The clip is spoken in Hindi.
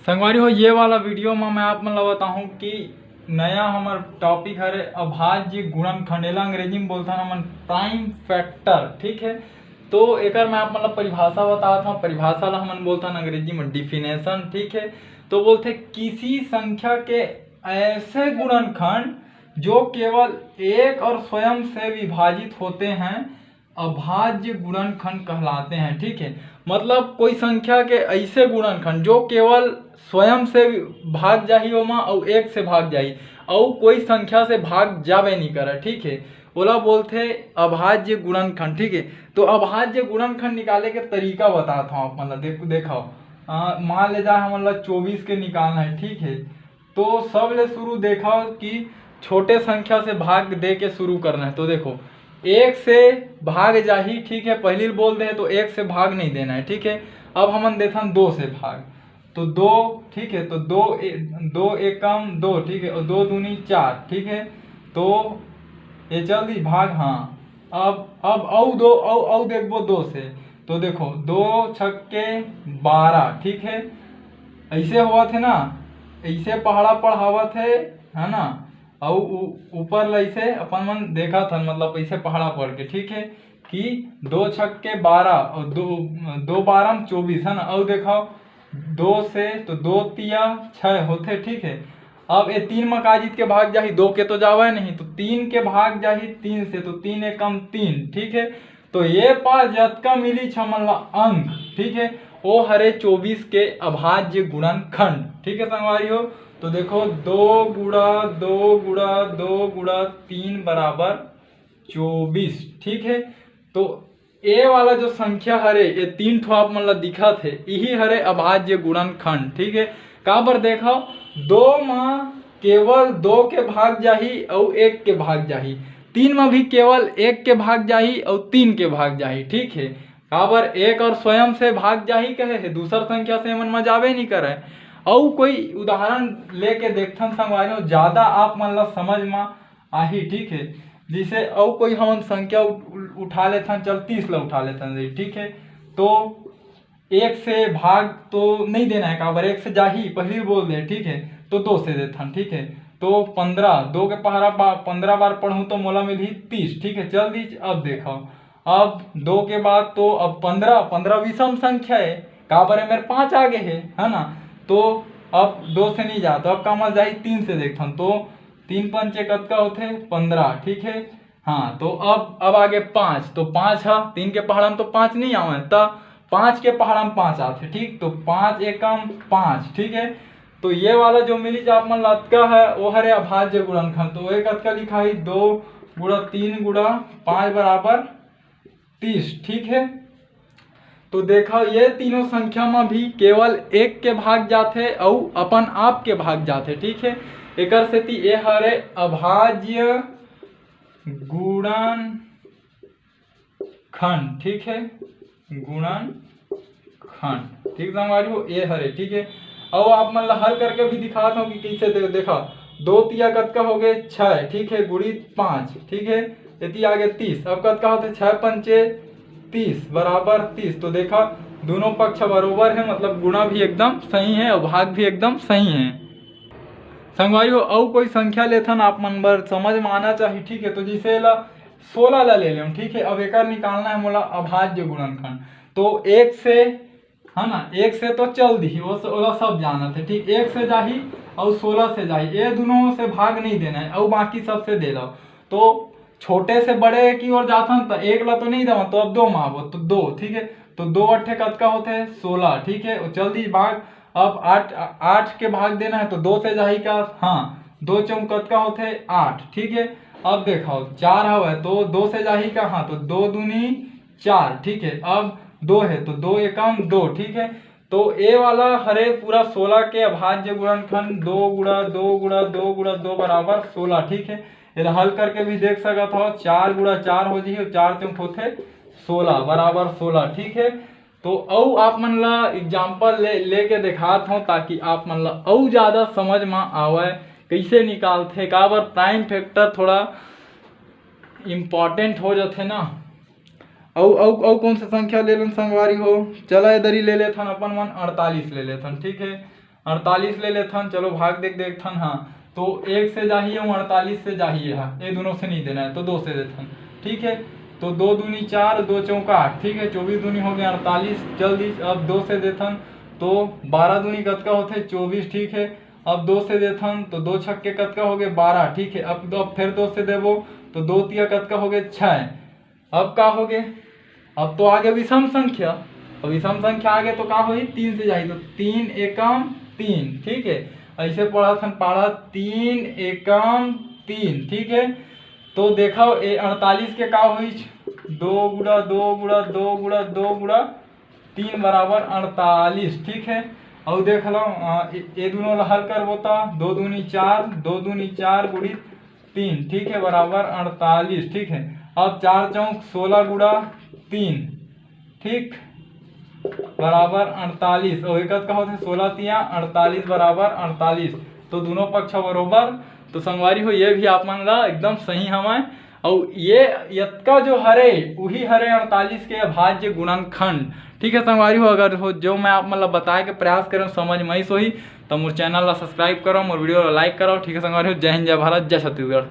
संगवारी हो ये वाला वीडियो में मैं आप मतलब बताऊँ कि नया हमार टॉपिक है अभाज्य गुणनखंड, अंग्रेजी में बोलता है हमन प्राइम फैक्टर। ठीक है, तो एक मैं आप मतलब परिभाषा बताता हूँ। परिभाषा ला हमन बोलता है अंग्रेजी में डिफिनेशन। ठीक है, तो बोलते किसी संख्या के ऐसे गुणनखंड जो केवल एक और स्वयं से विभाजित होते हैं अभाज्य गुणनखंड कहलाते हैं। ठीक है, मतलब कोई संख्या के ऐसे गुणनखंड जो केवल स्वयं से भाग जाही ओमा और एक से भाग जाही और कोई संख्या से भाग जावे नहीं करे। ठीक है, ओला बोलते अभाज्य गुणनखंड। ठीक है, तो अभाज्य गुणनखंड निकाले के तरीका बताता हूँ। आप मतलब देखो मान ले जाए हम 24 के निकालना है। ठीक है, तो सब ले शुरू देखा कि छोटे संख्या से भाग दे के शुरू करना है। तो देखो एक से भाग जाही। ठीक है, पहली बोल दे तो एक से भाग नहीं देना है। ठीक है, अब हमन देथा दो से भाग, तो दो। ठीक है, तो दो एकम दो। ठीक है, और दो दूनी चार। ठीक है, तो ये चल दी भाग। हाँ, अब औ दो औ देखबो दो से, तो देखो दो छक्के 12। ठीक है, ऐसे हुआ थे ना, ऐसे पहाड़ा पढ़ावत है ना, और ऊपर ऐसे अपन मन देखा था मतलब ऐसे पहाड़ा पढ़ के। ठीक है, कि दो छक्के 12 और दो 12 24 है ना, और देखो दो से तो दो तिया 6 होते। ठीक है, अब ये तीन मकाजित के भाग जाही, दो के तो जावे नहीं, तो तीन के भाग जाही तीन से, तो तीन एकम तीन। ठीक है, तो ये पास जतका मिली छमन ला अंक। ठीक है, वो हरे 24 के अभाज्य गुणनखंड। ठीक है संगवारी हो, तो देखो दो गुणा दो गुणा दो गुणा तीन बराबर 24। ठीक है, तो ए वाला जो संख्या हरे ये तीन ठो आप मतलब दिखा थे, यही हरे अभाज्य गुणनखंड। ठीक है, का बर देखो दो में केवल दो के भाग जाही और एक के भाग जाही, तीन में भी केवल एक के भाग जाही और तीन के भाग जाही। ठीक है, काबर एक और स्वयं से भाग जाही कहे है, दूसर संख्या से मन में जावे नहीं करे। और कोई उदाहरण लेके देखथन संगवारी, ज्यादा आप मन ला समझ में आही। ठीक है, जिसे और कोई हम संख्या उठा लेथन, चल 30 ला उठा लेथन। ठीक है, तो एक से भाग तो नहीं देना है, काबर एक से जाही पहली बोल दे। ठीक है, तो दो से देथन। ठीक है, तो 15 दो के पहाड़ा 15 बार पढ़ूँ तो मोला मिली 30। ठीक है, चल दी। अब देखो अब दो के बाद तो अब 15 विषम संख्या है, काबर है मेरे 5 आगे है ना, तो अब दो से नहीं जाता, अब काम जाही तीन से देखथन, तो तीन पंचे कतका होते 15। ठीक है, हाँ, तो अब आगे 5, तो 5 है तीन के पहाड़ा में तो 5 नहीं आवे, तब 5 के पहाड़ा में 5 आते। ठीक, तो 5 एकम 5। ठीक है, तो ये वाला जो मिली जो आप मन लतका है वो हरे अभाज्य गुणनखंड। तो एक अतका लिखा है 2 गुणा 3 गुणा 5 बराबर 30। ठीक है, तो देखो ये तीनों संख्या में भी केवल एक के भाग जाते और अपन आप के भाग जाते। ठीक है, एक सेती ये हरे अभाज्य गुणनखंड। ठीक है, गुणनखंड। ठीक संगवारी हो, ये हरे। ठीक है, और आप मन हल करके भी दिखाता हूँ कि कैसे देखा दो तिया कतका हो गए 6। ठीक है, गुणित 5। ठीक है, यदि आगे 30, अब कतका होते 6 पंचे 30 बराबर 30। तो देखा दोनों पक्ष बरोबर है, मतलब गुणा भी एकदम सही है और भाग भी एकदम सही है संगवारी हो। और कोई संख्या लेथन आप मन बर समझ में आना चाहिए। ठीक है, तो जैसे ला 16 ला ले लें। ठीक है, अब एक निकालना है मोला अभाज्य गुणनखंड, तो एक से है ना, एक से तो चल दी वो सब जाना थे। ठीक, एक से जाही और 16 से जाही, ये दोनों से भाग नहीं देना है और बाकी सब से दे दो। तो छोटे से बड़े की ओर जाता तो एक ला तो नहीं दवा, तो अब दो मांगो तो दो। ठीक है, तो दो अट्ठे कतका होते हैं 16। ठीक है, और जल्दी भाग अब 8 के भाग देना है, तो दो से जाही का। हाँ, दो चौक कतका होते हैं 8। ठीक है, अब देखो 4 हवा तो दो से जाही का। हाँ, तो दो दूनी 4। ठीक है, अब दो है तो दो एकम 2। ठीक है, तो ए वाला हरे पूरा 16 के अभाज्य गुणनखंड 2 गुणा 2 गुणा 2 गुणा 2 बराबर 16। ठीक है, ये हल करके भी देख सकता हो, 4 गुणा 4 हो जी, 4 चौक होते 16 बराबर 16। ठीक है, तो औ आप मन ला एग्जाम्पल लेके दिखाता हूँ ताकि आप मन ला और ज्यादा समझ में आवे कैसे निकालते, काबर प्राइम फैक्टर थोड़ा इम्पोर्टेंट हो जाते ना। औ कौन सा संख्या ले लन संगवारी हो, चला इधर ही ले लेथन अपन मन 48 ले लेथन। ठीक है, 48 ले लेथन, चलो भाग देख देखथन। हाँ तो 1 से जाहिए और 48 से जाहिए। हाँ ये दोनों से नहीं देना है तो 2 से देथन। ठीक है तो 2 दूनी 4, 2 चौका 8। ठीक है 24 दूनी हो गया 48। जल्दी अब 2 से देथन तो 12 दूनी कतका होते 24। ठीक है अब 2 से देथन तो 2 छक्के कतका हो गए 12। ठीक है अब फिर 2 से देवो तो 2 तिया कतका हो गए 6। अब का हो गए, अब तो आगे विषम संख्या। अब विषम संख्या आगे तो का हुई 3 से जाई तो 3 एकम 3। ठीक है ऐसे पढ़ा था पढ़ा 3 एकम 3। ठीक है तो देखो 48 के का हुई 2 गुड़ा 2 गुड़ा 2 गुड़ा 2 गुड़ा 3 बराबर 48। ठीक है और देख लो ये दोनों हल कर बोता 2 दूनी 4, 2 दूनी 4 गुड़ी 3। ठीक है बराबर 48। ठीक है अब 4 चौक 16 गुड़ा 3। ठीक बराबर 48 और एक का होते 16 तिया 48 बराबर 48। तो दोनों पक्ष बरोबर। तो संगवारी हो ये भी आप मान ला एकदम सही हमें। और ये यत्का जो हरे वही हरे 48 के अभाज्य गुणनखंड। ठीक है संगवारी हो अगर हो जो मैं आप मतलब बताए के प्रयास करें समझ में ही सोही तो मोर चैनल ला सब्सक्राइब करो, मोर वीडियो ला लाइक करो। ठीक है संगवारी हो जय हिंद जय भारत जय छत्तीसगढ़।